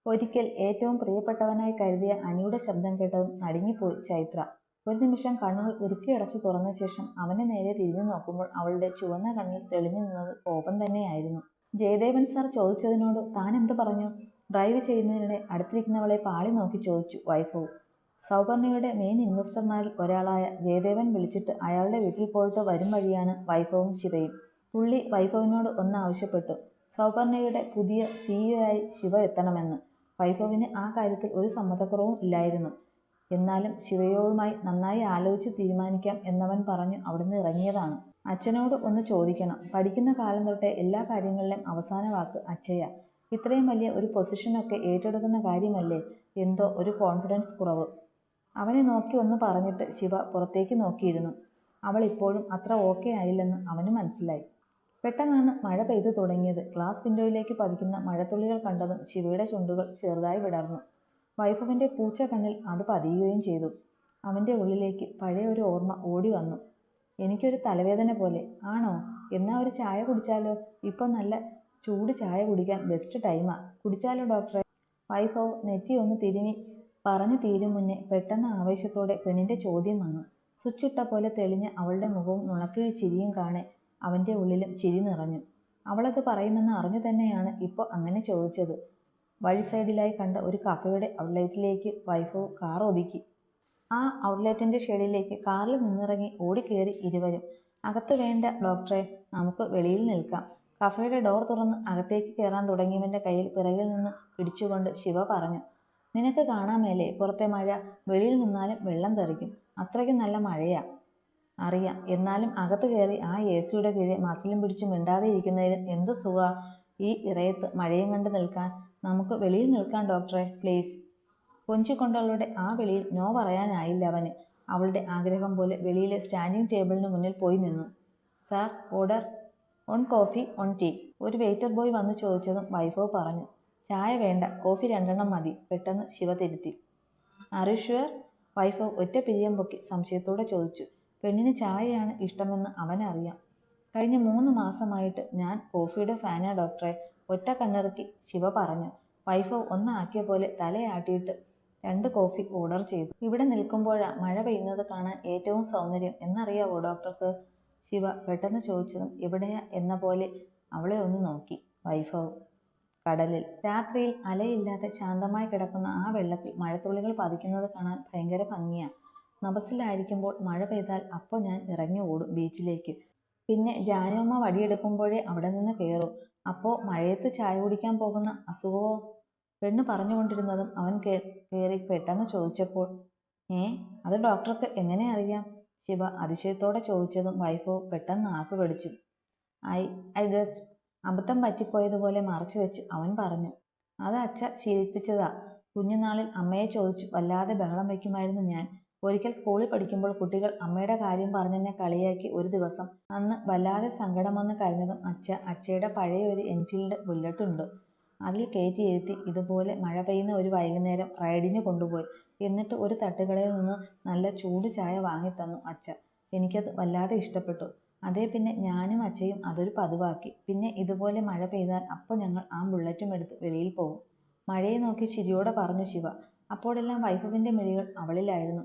ഒരിക്കൽ ഏറ്റവും പ്രിയപ്പെട്ടവനായി കരുതിയ അനിയുടെ ശബ്ദം കേട്ടതും നടുങ്ങിപ്പോയി ചൈത്ര. ഒരു നിമിഷം കണ്ണുകൾ ഇറുക്കിയടച്ചു തുറന്ന ശേഷം അവനെ നേരെ തിരിഞ്ഞു നോക്കുമ്പോൾ അവളുടെ ചുവന്ന കണ്ണിൽ തെളിഞ്ഞു നിന്നത് കോപം തന്നെയായിരുന്നു. ജയദേവൻ സാർ ചോദിച്ചതിനോട് താൻ എന്ത് പറഞ്ഞു? ഡ്രൈവ് ചെയ്യുന്നതിനിടെ അടുത്തിരിക്കുന്നവളെ പാളി നോക്കി ചോദിച്ചു വൈഭവ്. സൗപർണയുടെ മെയിൻ ഇൻവെസ്റ്റർമാരിൽ ഒരാളായ ജയദേവൻ വിളിച്ചിട്ട് അയാളുടെ വീട്ടിൽ പോയിട്ട് വരും വഴിയാണ് വൈഭവും ശിവയും. പുള്ളി വൈഭവിനോട് ഒന്ന് ആവശ്യപ്പെട്ടു. സൗപർണയുടെ പുതിയ CEO ആയി ശിവ എത്തണമെന്ന്. വൈഭവിന് ആ കാര്യത്തിൽ ഒരു സമ്മതക്കുറവും ഇല്ലായിരുന്നു. എന്നാലും ശിവയോടുമായി നന്നായി ആലോചിച്ച് തീരുമാനിക്കാം എന്നവൻ പറഞ്ഞു അവിടുന്ന് ഇറങ്ങിയതാണ്. അച്ഛനോട് ഒന്ന് ചോദിക്കണം. പഠിക്കുന്ന കാലം തൊട്ടേ എല്ലാ കാര്യങ്ങളിലും അവസാന വാക്ക് അച്ഛയ. ഇത്രയും വലിയ ഒരു പൊസിഷനൊക്കെ ഏറ്റെടുക്കുന്ന കാര്യമല്ലേ? എന്തോ ഒരു കോൺഫിഡൻസ് കുറവ്. അവനെ നോക്കി ഒന്ന് പറഞ്ഞിട്ട് ശിവ പുറത്തേക്ക് നോക്കിയിരുന്നു. അവൾ ഇപ്പോഴും അത്ര ഓക്കെ ആയില്ലെന്ന് അവന് മനസ്സിലായി. പെട്ടെന്നാണ് മഴ പെയ്തു തുടങ്ങിയത്. ഗ്ലാസ് വിൻഡോയിലേക്ക് പതിക്കുന്ന മഴത്തുള്ളികൾ കണ്ടതും ശിവയുടെ ചുണ്ടുകൾ ചെറുതായി വിടർന്നു. വൈഭവിൻ്റെ പൂച്ച കണ്ണിൽ അത് പതിയുകയും ചെയ്തു. അവൻ്റെ ഉള്ളിലേക്ക് പഴയ ഒരു ഓർമ്മ ഓടി വന്നു. എനിക്കൊരു തലവേദന പോലെ. ആണോ? എന്നാ ഒരു ചായ കുടിച്ചാലോ? ഇപ്പം നല്ല ചൂട് ചായ കുടിക്കാൻ ബെസ്റ്റ് ടൈമാ. കുടിച്ചാലോ ഡോക്ടറെ? വൈഭവ് നെറ്റി ഒന്ന് തിരുമി പറഞ്ഞു തീരും മുന്നേ പെട്ടെന്ന് ആവേശത്തോടെ പെണ്ണിൻ്റെ ചോദ്യം വന്നു. സ്വിച്ചിട്ട പോലെ തെളിഞ്ഞ അവളുടെ മുഖവും നുണക്കിഴി ചിരിയും കാണെ അവൻ്റെ ഉള്ളിലും ചിരി നിറഞ്ഞു. അവളത് പറയുമെന്ന് അറിഞ്ഞു തന്നെയാണ് ഇപ്പോൾ അങ്ങനെ ചോദിച്ചത്. വഴി സൈഡിലായി കണ്ട ഒരു കഫയുടെ ഔട്ട്ലെറ്റിലേക്ക് വൈഭവ് കാർ ഒതുക്കി. ആ ഔട്ട്ലെറ്റിൻ്റെ ഷെഡിലേക്ക് കാറിൽ നിന്നിറങ്ങി ഓടിക്കേറി ഇരുവരും. അകത്ത് വേണ്ട ഡോക്ടറെ, നമുക്ക് വെളിയിൽ നിൽക്കാം. കഫയുടെ ഡോർ തുറന്ന് അകത്തേക്ക് കയറാൻ തുടങ്ങിയവൻ്റെ കയ്യിൽ പിറകിൽ നിന്ന് പിടിച്ചുകൊണ്ട് ശിവ പറഞ്ഞു. നിനക്ക് കാണാമേലേ പുറത്തെ മഴ? വെളിയിൽ നിന്നാലും വെള്ളം തെറിക്കും. അത്രയ്ക്ക് നല്ല മഴയാ. അറിയാം. എന്നാലും അകത്ത് കയറി ആ AC-യുടെ കീഴെ മസിലും പിടിച്ചു മിണ്ടാതെ ഇരിക്കുന്നതിലും എന്ത് സുഖാ ഈ ഇറയത്ത് മഴയും കണ്ട് നിൽക്കാൻ. നമുക്ക് വെളിയിൽ നിൽക്കാം ഡോക്ടറെ, പ്ലീസ്. കൊഞ്ചിക്കൊണ്ടവളുടെ ആ വിളിയിൽ നോ പറയാനായില്ല അവന്. അവളുടെ ആഗ്രഹം പോലെ വെളിയിലെ സ്റ്റാൻഡിംഗ് ടേബിളിന് മുന്നിൽ പോയി നിന്നു. Sir, order. One coffee, one tea. ഒരു വെയിറ്റർ ബോയ് വന്ന് ചോദിച്ചതും വൈഭവ് പറഞ്ഞു. ചായ വേണ്ട, കോഫി 2 എണ്ണം മതി. പെട്ടെന്ന് ശിവ തിരുത്തി. Are you sure? വൈഭവ് ഒറ്റ പിരിയം പൊക്കി സംശയത്തോടെ ചോദിച്ചു. പെണ്ണിന് ചായയാണ് ഇഷ്ടമെന്ന് അവനറിയാം. കഴിഞ്ഞ 3 മാസമായിട്ട് ഞാൻ കോഫിയുടെ ഫാനാ ഡോക്ടറെ, ഒറ്റ കണ്ണിറുക്കി ശിവ പറഞ്ഞു. വൈഭവ് ഒന്നാക്കിയ പോലെ തലയാട്ടിയിട്ട് 2 കോഫി ഓർഡർ ചെയ്തു. ഇവിടെ നിൽക്കുമ്പോഴാ മഴ പെയ്യുന്നത് കാണാൻ ഏറ്റവും സൗന്ദര്യം എന്നറിയാവോ ഡോക്ടർക്ക്? ശിവ പെട്ടെന്ന് ചോദിച്ചതും എവിടെയാ എന്ന പോലെ അവളെ ഒന്ന് നോക്കി വൈഭവ്. കടലിൽ. രാത്രിയിൽ അലയില്ലാതെ ശാന്തമായി കിടക്കുന്ന ആ വെള്ളത്തിൽ മഴത്തുള്ളികൾ പതിക്കുന്നത് കാണാൻ ഭയങ്കര ഭംഗിയാ. നബസിലായിരിക്കുമ്പോൾ മഴ പെയ്താൽ അപ്പോൾ ഞാൻ ഇറങ്ങി ഓടും ബീച്ചിലേക്ക്. പിന്നെ ജാനുമ്മ വടിയെടുക്കുമ്പോഴേ അവിടെ നിന്ന് കയറും. അപ്പോൾ മഴയത്ത് ചായ കുടിക്കാൻ പോകുന്ന അസുഖമോ? പെണ്ണ് പറഞ്ഞുകൊണ്ടിരുന്നതും അവൻ കയറി പെട്ടെന്ന് ചോദിച്ചപ്പോൾ അത് ഡോക്ടർക്ക് എങ്ങനെ അറിയാം? ശിവ അതിശയത്തോടെ ചോദിച്ചതും വൈഭവ് പെട്ടെന്ന് നാക്ക് കടിച്ചു. I guess. അബദ്ധം പറ്റിപ്പോയതുപോലെ മറച്ചു വെച്ച് അവൻ പറഞ്ഞു. അത് അച്ഛ ശീലിപ്പിച്ചതാ. കുഞ്ഞുനാളിൽ അമ്മയെ ചോദിച്ചു വല്ലാതെ ബഹളം വയ്ക്കുമായിരുന്നു ഞാൻ. ഒരിക്കൽ സ്കൂളിൽ പഠിക്കുമ്പോൾ കുട്ടികൾ അമ്മയുടെ കാര്യം പറഞ്ഞെന്നെ കളിയാക്കി ഒരു ദിവസം. അന്ന് വല്ലാതെ സങ്കടം വന്ന് കരഞ്ഞതും അച്ഛയുടെ പഴയ ഒരു എൻഫീൽഡ് ബുള്ളറ്റ് ഉണ്ട്. അതിൽ കയറ്റിയിരുത്തി ഇതുപോലെ മഴ പെയ്യുന്ന ഒരു വൈകുന്നേരം റൈഡിന് കൊണ്ടുപോയി. എന്നിട്ട് ഒരു തട്ടുകടയിൽ നിന്ന് നല്ല ചൂട് ചായ വാങ്ങിത്തന്നു അച്ഛ. എനിക്കത് വല്ലാതെ ഇഷ്ടപ്പെട്ടു. അതേ പിന്നെ ഞാനും അച്ഛയും അതൊരു പതിവാക്കി. പിന്നെ ഇതുപോലെ മഴ പെയ്താൽ അപ്പോൾ ഞങ്ങൾ ആ ബുള്ളറ്റും എടുത്ത് വെളിയിൽ പോകും. മഴയെ നോക്കി ചിരിയോടെ പറഞ്ഞു ശിവ. അപ്പോഴെല്ലാം വൈഭവിൻ്റെ മിഴികൾ അവളിലായിരുന്നു.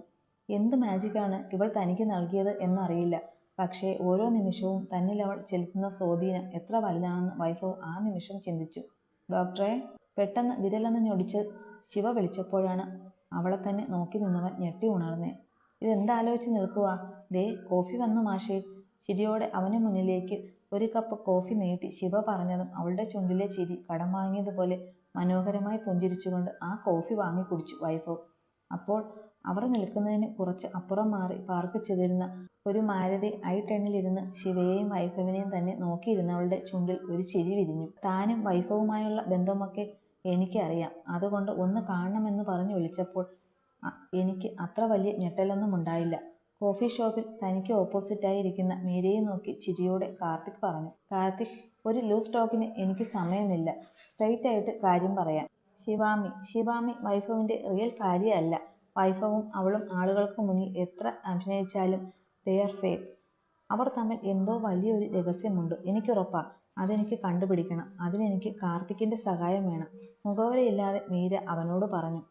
എന്ത് മാജിക്കാണ് ഇവൾ തനിക്ക് നൽകിയത് എന്നറിയില്ല. പക്ഷേ ഓരോ നിമിഷവും തന്നിൽ അവൾ ചെലുത്തുന്ന സ്വാധീനം എത്ര വലുതാണെന്ന് വൈഭവ് ആ നിമിഷം ചിന്തിച്ചു. ഡോക്ടറെ, പെട്ടെന്ന് വിരലൊന്ന് ഞൊടിച്ച് ശിവ വിളിച്ചപ്പോഴാണ് അവളെ തന്നെ നോക്കി നിന്നവൻ ഞെട്ടി ഉണർന്നേ. ഇതെന്താലോചിച്ച് നിൽക്കുവാ? ദേ കോഫി വന്നു മാഷേ. ചിരിയോടെ അവന് മുന്നിലേക്ക് ഒരു കപ്പ് കോഫി നീട്ടി ശിവ പറഞ്ഞതും അവളുടെ ചുണ്ടിലെ ചിരി കടം വാങ്ങിയതുപോലെ മനോഹരമായി പുഞ്ചിരിച്ചുകൊണ്ട് ആ കോഫി വാങ്ങി കുടിച്ചു വൈഭവ്. അപ്പോൾ അവർ നിൽക്കുന്നതിന് കുറച്ച് അപ്പുറം മാറി പാർക്ക് ചെയ്തിരുന്ന ഒരു മാരുതി i10-ലിരുന്ന് ശിവയെയും വൈഭവിനെയും തന്നെ നോക്കിയിരുന്നവളുടെ ചുണ്ടിൽ ഒരു ചിരി വിരിഞ്ഞു. താനും വൈഭവുമായുള്ള ബന്ധമൊക്കെ എനിക്കറിയാം. അതുകൊണ്ട് ഒന്ന് കാണണമെന്ന് പറഞ്ഞു വിളിച്ചപ്പോൾ എനിക്ക് അത്ര വലിയ ഞെട്ടലൊന്നും ഉണ്ടായില്ല. കോഫി ഷോപ്പിൽ തനിക്ക് ഓപ്പോസിറ്റായി ഇരിക്കുന്ന മീരയെ നോക്കി ചിരിയോടെ കാർത്തിക് പറഞ്ഞു. കാർത്തിക്, ഒരു ലൂസ് ടോക്കിന് എനിക്ക് സമയമില്ല. സ്ട്രെയിറ്റ് ആയിട്ട് കാര്യം പറയാം. ശിവാമി വൈഭവിൻ്റെ റിയൽ ഭാര്യയല്ല. വൈഭവും അവളും ആളുകൾക്ക് മുന്നിൽ എത്ര അഭിനയിച്ചാലും ദേ ആർ ഫേക്ക്. അവർ തമ്മിൽ എന്തോ വലിയൊരു രഹസ്യമുണ്ട്, എനിക്കുറപ്പാ. അതെനിക്ക് കണ്ടുപിടിക്കണം. അതിനെനിക്ക് കാർത്തിക്കിൻ്റെ സഹായം വേണം. മുഖവരയില്ലാതെ മീര അവനോട് പറഞ്ഞു.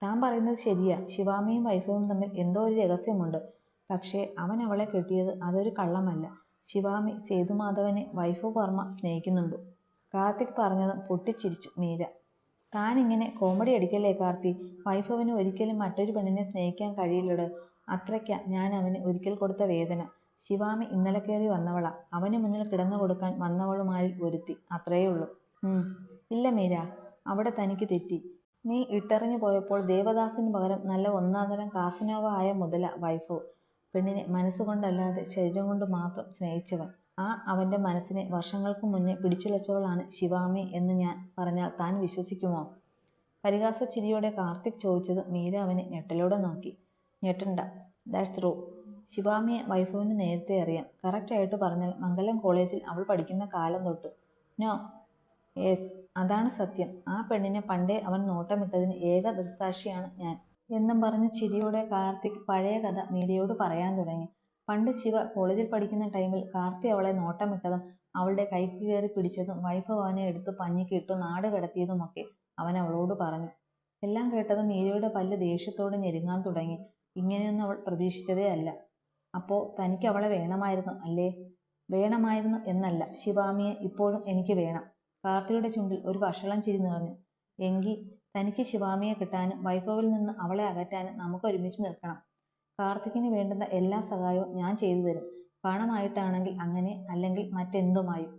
താൻ പറയുന്നത് ശരിയാ. ശിവാമിയും വൈഫവും തമ്മിൽ എന്തോ ഒരു രഹസ്യമുണ്ട്. പക്ഷേ അവൻ അവളെ കെട്ടിയത് അതൊരു കള്ളമല്ല. ശിവാമി സേതുമാധവനെ വൈഫ് വർമ്മ സ്നേഹിക്കുന്നുണ്ട്. കാർത്തിക് പറഞ്ഞതും പൊട്ടിച്ചിരിച്ചു മീര. താനിങ്ങനെ കോമഡി അടിക്കല്ലേ കാർത്തി. വൈഭവന് ഒരിക്കലും മറ്റൊരു പെണ്ണിനെ സ്നേഹിക്കാൻ കഴിയില്ലടോ. അത്രയ്ക്കാ ഞാൻ അവന് ഒരിക്കൽ കൊടുത്ത വേദന. ശിവാമി ഇന്നലെ കയറി വന്നവളാ. അവന് മുന്നിൽ കിടന്നു കൊടുക്കാൻ വന്നവളുമാരിൽ ഒരുത്തി. അത്രയേ ഉള്ളൂ. ഇല്ല മീര, അവിടെ തനിക്ക് തെറ്റി. നീ ഇട്ടെറിഞ്ഞു പോയപ്പോൾ ദേവദാസിന് പകരം നല്ല ഒന്നാന്തരം കാസനോവ ആയ മുതല വൈഭവ്. പെണ്ണിനെ മനസ്സുകൊണ്ടല്ലാതെ ശരീരം കൊണ്ട് മാത്രം സ്നേഹിച്ചവൻ. അവൻ്റെ മനസ്സിനെ വർഷങ്ങൾക്ക് മുന്നേ പിടിച്ചുലച്ചവളാണ് ശിവാമി എന്ന് ഞാൻ പറഞ്ഞാൽ താൻ വിശ്വസിക്കുമോ? പരിഹാസ ചിരിയോടെ കാർത്തിക് ചോദിച്ചത് മീര അവനെ ഞെട്ടലോടെ നോക്കി. ഞെട്ടണ്ട, ദാറ്റ്സ് ട്രൂ. ശിവാമിയെ വൈഭവിന് നേരത്തെ അറിയാം. കറക്റ്റായിട്ട് പറഞ്ഞാൽ മംഗലം കോളേജിൽ അവൾ പഠിക്കുന്ന കാലം തൊട്ട്. നോ, യെസ്, അതാണ് സത്യം. ആ പെണ്ണിനെ പണ്ടേ അവൻ നോട്ടമിട്ടതിന് ഏക ദൃക്സാക്ഷിയാണ് ഞാൻ എന്നും പറഞ്ഞ് ചിരിയോടെ കാർത്തിക് പഴയ കഥ മീരയോട് പറയാൻ തുടങ്ങി. പണ്ട് ശിവ കോളേജിൽ പഠിക്കുന്ന ടൈമിൽ കാർത്തി അവളെ നോട്ടമിട്ടതും അവളുടെ കൈക്ക് കയറി പിടിച്ചതും വൈഭവ് അവനെ എടുത്ത് പഞ്ഞിക്കിട്ടു നാട് കടത്തിയതുമൊക്കെ അവൻ അവളോട് പറഞ്ഞു. എല്ലാം കേട്ടതും മീരയുടെ പല്ല് ദേഷ്യത്തോട് ഞെരുങ്ങാൻ തുടങ്ങി. ഇങ്ങനെയൊന്നും അവൾ പ്രതീക്ഷിച്ചതേ അല്ല. അപ്പോൾ തനിക്ക് അവളെ വേണമായിരുന്നു അല്ലേ? വേണമായിരുന്നു എന്നല്ല, ശിവാമിയെ ഇപ്പോഴും എനിക്ക് വേണം. കാർത്തിയുടെ ചുണ്ടിൽ ഒരു വഷളം ചിരി നിറഞ്ഞു. എങ്കിൽ തനിക്ക് ശിവാമിയെ കിട്ടാനും വൈഭവിൽ നിന്ന് അവളെ അകറ്റാനും നമുക്ക് ഒരുമിച്ച് നിൽക്കണം. കാർത്തിക്കിന് വേണ്ടുന്ന എല്ലാ സഹായവും ഞാൻ ചെയ്തു തരും. പണമായിട്ടാണെങ്കിൽ അങ്ങനെ, അല്ലെങ്കിൽ മറ്റെന്തുമായും.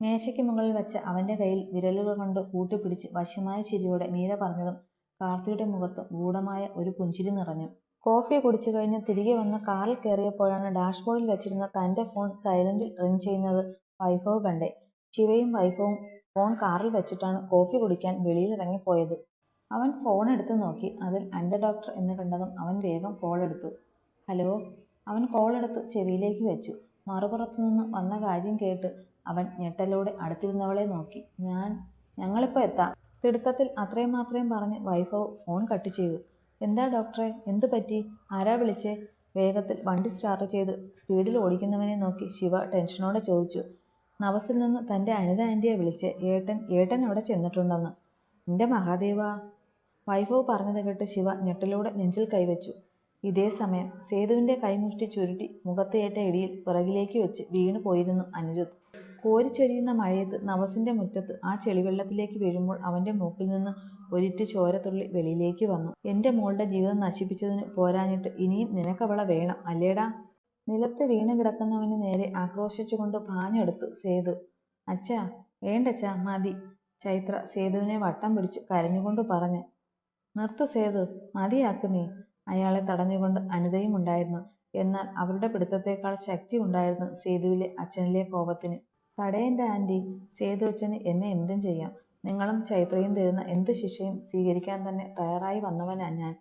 മേശയ്ക്ക് മുകളിൽ വെച്ച അവൻ്റെ കയ്യിൽ വിരലുകൾ കൊണ്ട് കൂട്ടിപ്പിടിച്ച് വശ്യമായ ചിരിയോടെ മീര പറഞ്ഞതും കാർത്തിയുടെ മുഖത്ത് ഗൂഢമായ ഒരു പുഞ്ചിരി നിറഞ്ഞു. കോഫി കുടിച്ചു കഴിഞ്ഞ് തിരികെ വന്ന് കാറിൽ കയറിയപ്പോഴാണ് ഡാഷ്ബോർഡിൽ വെച്ചിരുന്ന തൻ്റെ ഫോൺ സൈലന്റിൽ റിങ് ചെയ്യുന്നത് വൈഭവ് കണ്ടേ. ശിവയും വൈഭവും ഫോൺ കാറിൽ വെച്ചിട്ടാണ് കോഫി കുടിക്കാൻ വെളിയിൽ ഇറങ്ങിപ്പോയത്. അവൻ ഫോൺ എടുത്ത് നോക്കി. അതിൽ അനിത ഡോക്ടർ എന്ന് കണ്ടതും അവൻ വേഗം കോൾ എടുത്തു. ഹലോ. അവൻ കോൾ എടുത്ത് ചെവിയിലേക്ക് വെച്ചു. മറുപുറത്തു നിന്ന് വന്ന കാര്യം കേട്ട് അവൻ ഞെട്ടലോടെ അടുത്തിരുന്നവളെ നോക്കി. ഞങ്ങളിപ്പോൾ എത്താം. തിടുക്കത്തിൽ അത്രയും മാത്രം പറഞ്ഞ് വൈഭവ് ഫോൺ കട്ട് ചെയ്തു. എന്താ ഡോക്ടറെ, എന്തു പറ്റി? ആരാ വിളിച്ചേ? വേഗത്തിൽ വണ്ടി സ്റ്റാർട്ട് ചെയ്ത് സ്പീഡിൽ ഓടിക്കുന്നവനെ നോക്കി ശിവ ടെൻഷനോടെ ചോദിച്ചു. നവസിൽ നിന്ന് തൻ്റെ അനിത ആൻറ്റിയെ വിളിച്ച് ഏട്ടൻ അവിടെ ചെന്നിട്ടുണ്ടെന്ന്. എൻ്റെ മഹാദേവ. വൈഭവ് പറഞ്ഞത് കേട്ട് ശിവ ഞെട്ടലോടെ നെഞ്ചിൽ കൈവച്ചു. ഇതേ സമയം സേതുവിൻ്റെ കൈമുഷ്ടി ചുരുട്ടി മുഖത്തേറ്റ ഇടിയിൽ പിറകിലേക്ക് വെച്ച് വീണു പോയിരുന്നു അനിരുദ്ധ്. കോരിച്ചൊരിയുന്ന മഴയത്ത് നവസിൻ്റെ മുറ്റത്ത് ആ ചെളിവെള്ളത്തിലേക്ക് വീഴുമ്പോൾ അവൻ്റെ മൂക്കിൽ നിന്ന് ഒരിറ്റ് ചോരത്തുള്ളി വെളിയിലേക്ക് വന്നു. എൻ്റെ മോളുടെ ജീവിതം നശിപ്പിച്ചതിന് പോരാഞ്ഞിട്ട് ഇനിയും നിനക്കവളെ വേണം അല്ലേടാ? നിലത്ത് വീണ് കിടക്കുന്നവന് നേരെ ആക്രോശിച്ചുകൊണ്ട് പാഞ്ഞെടുത്തു സേതു. അച്ഛാ, വേണ്ടച്ചാ, മതി. ചൈത്ര സേതുവിനെ വട്ടം പിടിച്ച് കരഞ്ഞുകൊണ്ട് പറഞ്ഞു. നിർത്ത് സേതു, മതിയാക്ക് നീ. അയാളെ തടഞ്ഞുകൊണ്ട് അനിതയും ഉണ്ടായിരുന്നു. എന്നാൽ അവരുടെ പിടുത്തത്തേക്കാൾ ശക്തി ഉണ്ടായിരുന്നു സേതുവിലെ അച്ഛനിലെ കോപത്തിന്. തടയേണ്ട ആൻറ്റി, സേതു അച്ഛന് എന്നെ എന്തും ചെയ്യാം. നിങ്ങളും ചൈത്രയും തരുന്ന എന്ത് ശിക്ഷയും സ്വീകരിക്കാൻ തന്നെ തയ്യാറായി വന്നവനാ ഞാൻ.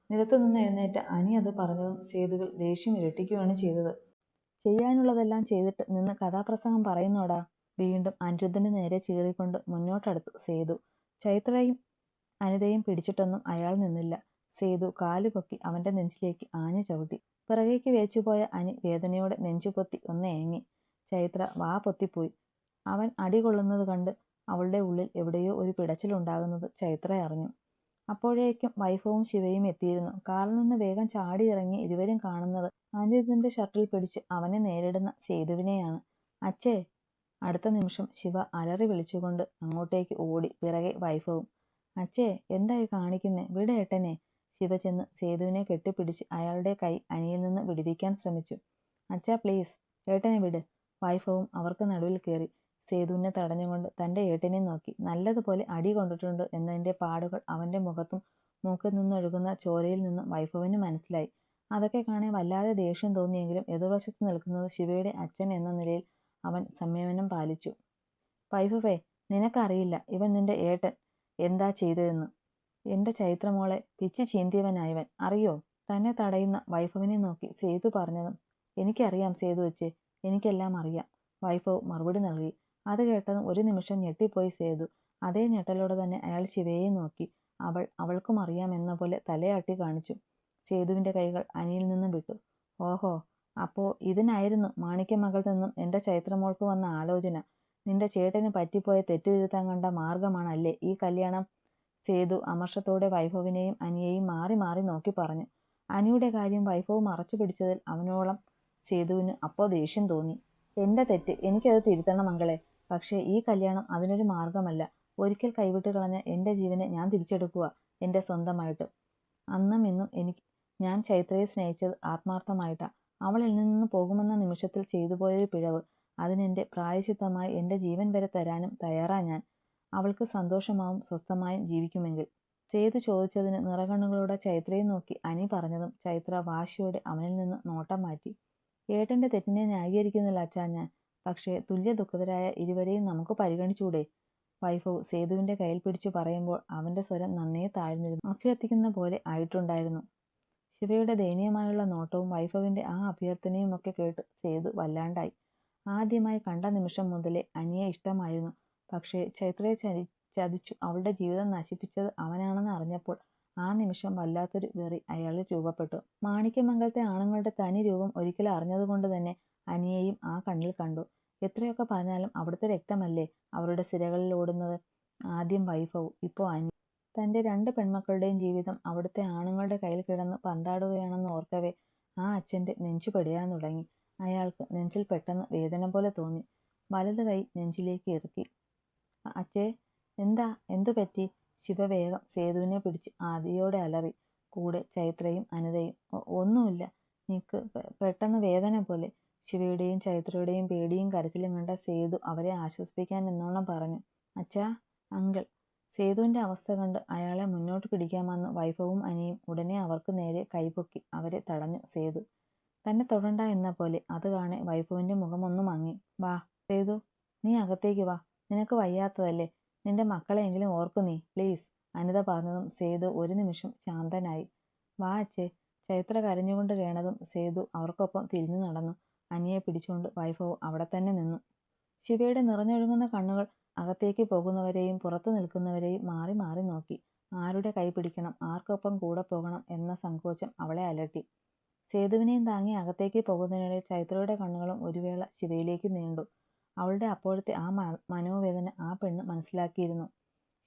നിലത്തു നിന്ന് എഴുന്നേറ്റ അനി അത് പറഞ്ഞതും സേതുവിൽ ദേഷ്യം ഇരട്ടിക്കുകയാണ് ചെയ്തത്. ചെയ്യാനുള്ളതെല്ലാം ചെയ്തിട്ട് നിന്ന് കഥാപ്രസംഗം പറയുന്നോടാ. വീണ്ടും അനിരുദ്ധന് നേരെ ചീറിക്കൊണ്ട് മുന്നോട്ടടുത്തു സേതു. ചൈത്രയും അനിതയും പിടിച്ചിട്ടൊന്നും അയാൾ നിന്നില്ല. സേതു കാലുപൊക്കി അവൻ്റെ നെഞ്ചിലേക്ക് ആഞ്ഞു ചവിട്ടി. പിറകേക്ക് വേച്ചുപോയ അനി വേദനയോടെ നെഞ്ചുപൊത്തി ഒന്ന് ഏങ്ങി. ചൈത്ര വാ പൊത്തിപ്പോയി. അവൻ അടി കൊള്ളുന്നത് കണ്ട് അവളുടെ ഉള്ളിൽ എവിടെയോ ഒരു പിടച്ചിലുണ്ടാകുന്നത് ചൈത്ര അറിഞ്ഞു. അപ്പോഴേക്കും വൈഭവും ശിവയും എത്തിയിരുന്നു. കാറിൽ നിന്ന് വേഗം ചാടി ഇറങ്ങി ഇരുവരും കാണുന്നത് അനിരുദ്ധൻ്റെ ഷർട്ടിൽ പിടിച്ച് അവനെ നേരിടുന്ന സേതുവിനെയാണ്. അച്ഛേ. അടുത്ത നിമിഷം ശിവ അലറി വിളിച്ചുകൊണ്ട് അങ്ങോട്ടേക്ക് ഓടി. പിറകെ വൈഭവും. അച്ഛേ, എന്തായി കാണിക്കുന്നേ? വിട ഏട്ടനെ. ശിവ ചെന്ന് സേതുവിനെ കെട്ടിപ്പിടിച്ച് അയാളുടെ കൈ അനിയിൽ നിന്ന് വിടുവിക്കാൻ ശ്രമിച്ചു. അച്ഛാ പ്ലീസ്, ഏട്ടനെ വിട്. വൈഭവും അവർക്ക് നടുവിൽ കയറി. സേതുവിനെ തടഞ്ഞുകൊണ്ട് തൻ്റെ ഏട്ടനെ നോക്കി. നല്ലതുപോലെ അടി കൊണ്ടിട്ടുണ്ട് എന്നതിൻ്റെ പാടുകൾ അവൻ്റെ മുഖത്തും മൂക്കിൽ നിന്നൊഴുകുന്ന ചോരയിൽ നിന്നും വൈഭവിന് മനസ്സിലായി. അതൊക്കെ കാണാൻ വല്ലാതെ ദേഷ്യം തോന്നിയെങ്കിലും എതിർവശത്ത് നിൽക്കുന്നത് ശിവയുടെ അച്ഛൻ എന്ന നിലയിൽ അവൻ സംയമനം പാലിച്ചു. വൈഭവേ, നിനക്കറിയില്ല ഇവൻ നിന്റെ ഏട്ടൻ എന്താ ചെയ്തതെന്ന്. എൻ്റെ ചൈത്രമോളെ പിച്ചു ചീന്തിയവനായവൻ, അറിയോ? തന്നെ തടയുന്ന വൈഭവിനെ നോക്കി സേതു പറഞ്ഞതും എനിക്കറിയാം സേതു വെച്ച്, എനിക്കെല്ലാം അറിയാം. വൈഭവ് മറുപടി നൽകി. അത് കേട്ടതും ഒരു നിമിഷം ഞെട്ടിപ്പോയി സേതു. അതേ ഞെട്ടലോടെ തന്നെ അയാൾ ശിവയെ നോക്കി. അവൾക്കും അറിയാമെന്ന പോലെ തലയാട്ടി കാണിച്ചു. സേതുവിൻ്റെ കൈകൾ അനിയിൽ നിന്നും വിട്ടു. ഓഹോ, അപ്പോൾ ഇതിനായിരുന്നു മാണിക്യമകളിൽ നിന്നും എൻ്റെ ചൈത്രമോൾക്ക് വന്ന ആലോചന. നിന്റെ ചേട്ടന് പറ്റിപ്പോയ തെറ്റ് തിരുത്താൻ കണ്ട മാർഗമാണല്ലേ ഈ കല്യാണം? സേതു അമർഷത്തോടെ വൈഭവിനെയും അനിയെയും മാറി മാറി നോക്കി പറഞ്ഞു. അനിയുടെ കാര്യം വൈഭവ് മറച്ചു പിടിച്ചതിൽ അവനോളം സേതുവിന് അപ്പോൾ ദേഷ്യം തോന്നി. എന്റെ തെറ്റ്, എനിക്കത് തിരുത്തണം മകളെ. പക്ഷേ ഈ കല്യാണം അതിനൊരു മാർഗമല്ല. ഒരിക്കൽ കൈവിട്ട് കളഞ്ഞ എൻ്റെ ജീവനെ ഞാൻ തിരിച്ചെടുക്കുക, എൻ്റെ സ്വന്തമായിട്ട്. അന്നും ഇന്നും ഞാൻ ചൈത്രയെ സ്നേഹിച്ചത് ആത്മാർത്ഥമായിട്ടാ. അവളിൽ നിന്ന് പോകുമെന്ന നിമിഷത്തിൽ ചെയ്തു പോയൊരു പിഴവ്, അതിനെൻ്റെ പ്രായശ്ചിത്തമായി എൻ്റെ ജീവൻ വരെ തരാനും തയ്യാറാ ഞാൻ. അവൾക്ക് സന്തോഷമാവും സ്വസ്ഥമായും ജീവിക്കുമെങ്കിൽ. സേതു ചോദിച്ചതിന് നിറകണ്ണുകളോടെ ചൈത്രയെ നോക്കി അനി പറഞ്ഞതും ചൈത്ര വാശിയോടെ അവനിൽ നിന്ന് നോട്ടം മാറ്റി. ഏട്ടൻ്റെ തെറ്റിനെ ന്യായീകരിക്കുന്നില്ല അച്ഛാ ഞാൻ. പക്ഷേ തുല്യ ദുഃഖിതരായ ഇരുവരെയും നമുക്ക് പരിഗണിച്ചൂടെ? വൈഭവ് സേതുവിൻ്റെ കയ്യിൽ പിടിച്ചു പറയുമ്പോൾ അവൻ്റെ സ്വരം നന്നേ താഴ്ന്നിരുന്നു. അഭ്യർത്ഥിക്കുന്ന പോലെ ആയിട്ടുണ്ടായിരുന്നു. ശിവയുടെ ദയനീയമായുള്ള നോട്ടവും വൈഭവിൻ്റെ ആ അഭ്യർത്ഥനയുമൊക്കെ കേട്ട് സേതു വല്ലാണ്ടായി. ആദ്യമായി കണ്ട നിമിഷം മുതലേ അനിയെ ഇഷ്ടമായിരുന്നു. പക്ഷേ ചൈത്രയെ ചതിച്ചു അവളുടെ ജീവിതം നശിപ്പിച്ചത് അവനാണെന്ന് അറിഞ്ഞപ്പോൾ ആ നിമിഷം വല്ലാത്തൊരു വെറി അയാളിൽ രൂപപ്പെട്ടു. മാണിക്യമംഗലത്തെ ആണുങ്ങളുടെ തനി രൂപം ഒരിക്കൽ അറിഞ്ഞതുകൊണ്ട് തന്നെ അനിയെയും ആ കണ്ണിൽ കണ്ടു. എത്രയൊക്കെ പറഞ്ഞാലും അവിടുത്തെ രക്തമല്ലേ അവരുടെ സിരകളിൽ ഓടുന്നത്. ആദ്യം വൈഭവ്, ഇപ്പോൾ അനി. തൻ്റെ 2 പെൺമക്കളുടെയും ജീവിതം അവിടുത്തെ ആണുങ്ങളുടെ കയ്യിൽ കിടന്ന് പന്താടുകയാണെന്ന് ഓർക്കവേ ആ അച്ഛൻ്റെ നെഞ്ചു പെടയാൻ തുടങ്ങി. അയാൾക്ക് നെഞ്ചിൽ പെട്ടെന്ന് വേദന പോലെ തോന്നി. വലത് കൈ നെഞ്ചിലേക്ക് ഇറുക്കി. അച്ഛേ, എന്തു പറ്റി? ശിവ വേഗം സേതുവിനെ പിടിച്ച് ആദിയോടെ അലറി. കൂടെ ചൈത്രയും അനിതയും. ഒന്നുമില്ല, നിക്ക്, പെട്ടെന്ന് വേദന പോലെ. ശിവയുടെയും ചൈത്രയുടെയും പേടിയും കരച്ചിലും കണ്ട സേതു അവരെ ആശ്വസിപ്പിക്കാൻ എന്നോണം പറഞ്ഞു. അച്ഛാ, അങ്കിൾ. സേതുവിൻ്റെ അവസ്ഥ കണ്ട് അയാളെ മുന്നോട്ട് പിടിക്കാമെന്ന് വൈഭവും അനിയും ഉടനെ അവർക്ക് നേരെ കൈപൊക്കി അവരെ തടഞ്ഞു സേതു. തന്നെ തൊടണ്ട എന്ന പോലെ. അത് കാണെ വൈഭവിൻ്റെ മുഖമൊന്നു മങ്ങി. വാ സേതു, നീ അകത്തേക്ക് വാ. നിനക്ക് വയ്യാത്തതല്ലേ? നിന്റെ മക്കളെയെങ്കിലും ഓർക്കു നീ, പ്ലീസ്. അനിത പറഞ്ഞതും സേതു ഒരു നിമിഷം ശാന്തനായി. വാ അച്ഛേ. ചൈത്ര കരഞ്ഞുകൊണ്ട് കേണതും സേതു അവർക്കൊപ്പം തിരിഞ്ഞു നടന്നു. അനിയെ പിടിച്ചുകൊണ്ട് വൈഭവ് അവിടെ തന്നെ നിന്നു. ശിവയുടെ നിറഞ്ഞൊഴുകുന്ന കണ്ണുകൾ അകത്തേക്ക് പോകുന്നവരെയും പുറത്തു നിൽക്കുന്നവരെയും മാറി മാറി നോക്കി. ആരുടെ കൈ പിടിക്കണം, ആർക്കൊപ്പം കൂടെ പോകണം എന്ന സങ്കോചം അവളെ അലട്ടി. സേതുവിനെയും താങ്ങി അകത്തേക്ക് പോകുന്നതിനിടെ ചൈത്രയുടെ കണ്ണുകളും ഒരു വേള ശിവയിലേക്ക് നീണ്ടു. അവളുടെ അപ്പോഴത്തെ ആ മനോവേദന ആ പെണ്ണ് മനസ്സിലാക്കിയിരുന്നു.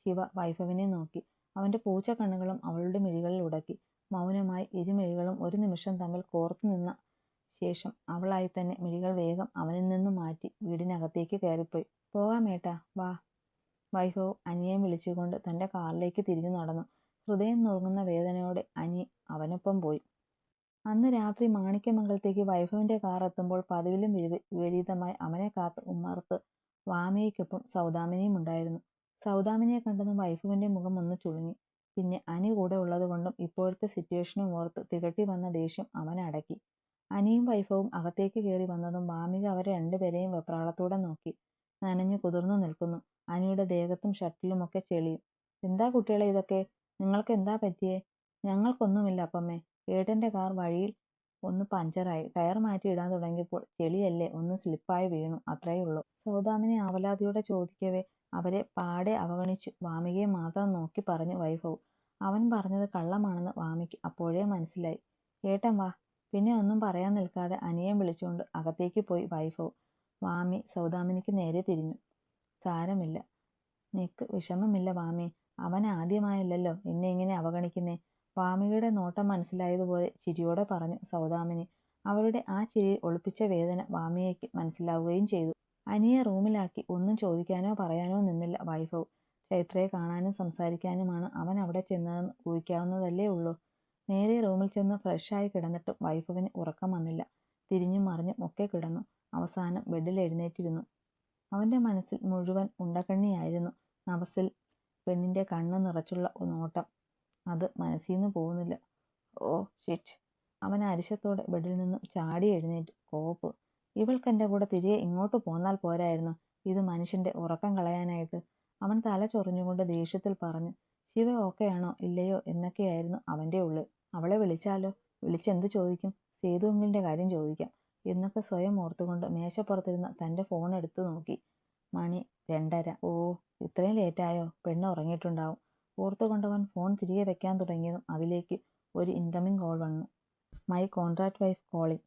ശിവ വൈഭവിനെ നോക്കി. അവൻ്റെ പൂച്ച കണ്ണുകളും അവളുടെ മിഴികളിൽ ഉടക്കി. മൗനമായി ഇരുമിഴികളും ഒരു നിമിഷം തമ്മിൽ കോർത്തു നിന്ന ശേഷം അവളായി തന്നെ മിഴികൾ വേഗം അവനിൽ നിന്ന് മാറ്റി വീടിനകത്തേക്ക് കയറിപ്പോയി. പോകാമേട്ടാ, വാ. വൈഭവ് അനിയെ വിളിച്ചുകൊണ്ട് തൻ്റെ കാറിലേക്ക് തിരിഞ്ഞു നടന്നു. ഹൃദയം നുറുങ്ങുന്ന വേദനയോടെ അനി അവനൊപ്പം പോയി. അന്ന് രാത്രി മാണിക്യമംഗലത്തേക്ക് വൈഭവിൻ്റെ കാർ എത്തുമ്പോൾ പതിവിലും വിപരീതമായി അവനെ കാത്ത് ഉമ്മറത്ത് വാമയ്ക്കൊപ്പം സൗദാമിനിയും ഉണ്ടായിരുന്നു. സൗദാമിനിയെ കണ്ടതും വൈഭവിൻ്റെ മുഖം ഒന്ന് ചുളുങ്ങി. പിന്നെ അനി കൂടെ ഉള്ളതുകൊണ്ടും ഇപ്പോഴത്തെ സിറ്റുവേഷനും ഓർത്ത് തികട്ടി വന്ന ദേഷ്യം അവൻ അടക്കി. അനിയും വൈഭവും അകത്തേക്ക് കയറി വന്നതും വാമിക അവരെ 2 പേരെയും വെപ്രാളത്തോടെ നോക്കി. നനഞ്ഞു കുതിർന്നു നിൽക്കുന്നു. അനിയുടെ ദേഹത്തും ഷർട്ടിലുമൊക്കെ ചെളിയും. എന്താ കുട്ടികളെ ഇതൊക്കെ? നിങ്ങൾക്ക് എന്താ പറ്റിയേ? ഞങ്ങൾക്കൊന്നുമില്ല അപ്പമ്മേ. ഏട്ടൻ്റെ കാർ വഴിയിൽ ഒന്ന് പഞ്ചറായി. ടയർ മാറ്റി ഇടാൻ തുടങ്ങിയപ്പോൾ ചെളിയല്ലേ, ഒന്ന് സ്ലിപ്പായി വീണു, അത്രയുള്ളൂ. സൗദാമിനി ആവലാതിയോടെ ചോദിക്കവേ അവരെ പാടെ അവഗണിച്ചു വാമികയെ മാത്രം നോക്കി പറഞ്ഞു വൈഭവ്. അവൻ പറഞ്ഞത് കള്ളമാണെന്ന് വാമിക്ക് അപ്പോഴേ മനസ്സിലായി. ഏട്ടൻ വാ. പിന്നെ ഒന്നും പറയാൻ നിൽക്കാതെ അനിയെ വിളിച്ചുകൊണ്ട് അകത്തേക്ക് പോയി വൈഭവ്. വാമി സൗദാമിനിക്ക് നേരെ തിരിഞ്ഞു. സാരമില്ല, നിക്ക്, വിഷമമില്ല വാമി. അവൻ ആദ്യമായല്ലോ എന്നെ ഇങ്ങനെ അവഗണിക്കുന്നേ. വാമികയുടെ നോട്ടം മനസ്സിലായതുപോലെ ചിരിയോടെ പറഞ്ഞു സൗദാമിനി. അവരുടെ ആ ചിരിയിൽ ഒളിപ്പിച്ച വേദന വാമികയ്ക്ക് മനസ്സിലാവുകയും ചെയ്തു. അനിയെ റൂമിലാക്കി ഒന്നും ചോദിക്കാനോ പറയാനോ നിന്നില്ല വൈഭവ്. ചൈത്രയെ കാണാനും സംസാരിക്കാനുമാണ് അവൻ അവിടെ ചെന്നതെന്ന് ഊഹിക്കാവുന്നതല്ലേ ഉള്ളൂ. നേരെ റൂമിൽ ചെന്ന് ഫ്രഷായി കിടന്നിട്ടും വൈഭവിന് ഉറക്കം വന്നില്ല. തിരിഞ്ഞും മറിഞ്ഞും ഒക്കെ കിടന്നു. അവസാനം ബെഡിൽ എഴുന്നേറ്റിരുന്നു. അവൻ്റെ മനസ്സിൽ മുഴുവൻ ഉണ്ടക്കണ്ണിയായിരുന്നു. നവസിൽ പെണ്ണിൻ്റെ കണ്ണ് നിറച്ചുള്ള നോട്ടം. അത് മനസ്സിന്ന് പോകുന്നില്ല. Oh shit. അവൻ അരിശത്തോടെ ബെഡിൽ നിന്നും ചാടി എഴുന്നേറ്റ്. കോപ്പ്. ഇവൾക്കെൻ്റെ കൂടെ തിരികെ ഇങ്ങോട്ട് പോന്നാൽ പോരായിരുന്നു ഇത് മനുഷ്യൻ്റെ ഉറക്കം കളയാനായിട്ട്? അവൻ തല ചൊറിഞ്ഞുകൊണ്ട് ദേഷ്യത്തിൽ പറഞ്ഞു. ശിവ ഓക്കെയാണോ ഇല്ലയോ എന്നൊക്കെയായിരുന്നു അവൻ്റെ ഉള്ളിൽ. അവളെ വിളിച്ചാലോ? വിളിച്ചെന്ത് ചോദിക്കും? സേതു അങ്കിളിൻ്റെ കാര്യം ചോദിക്കാം എന്നൊക്കെ സ്വയം ഓർത്തുകൊണ്ട് മേശപ്പുറത്തിരുന്ന തൻ്റെ ഫോൺ എടുത്തു നോക്കി. മണി 2:30. ഓ, ഇത്രയും ലേറ്റായോ? പെണ്ണ് ഉറങ്ങിയിട്ടുണ്ടാവും ഓർത്തുകൊണ്ടവൻ ഫോൺ തിരികെ വെക്കാൻ തുടങ്ങിയതും അതിലേക്ക് ഒരു ഇൻകമിംഗ് കോൾ വന്നു. മൈ കോൺട്രാക്ട് വൈഫ് കോളിംഗ്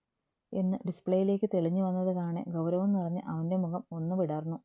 എന്ന് ഡിസ്പ്ലേയിലേക്ക് തെളിഞ്ഞു വന്നത് കാണെ ഗൗരവം നിറഞ്ഞ് അവൻ്റെ മുഖം ഒന്ന് വിടർന്നു.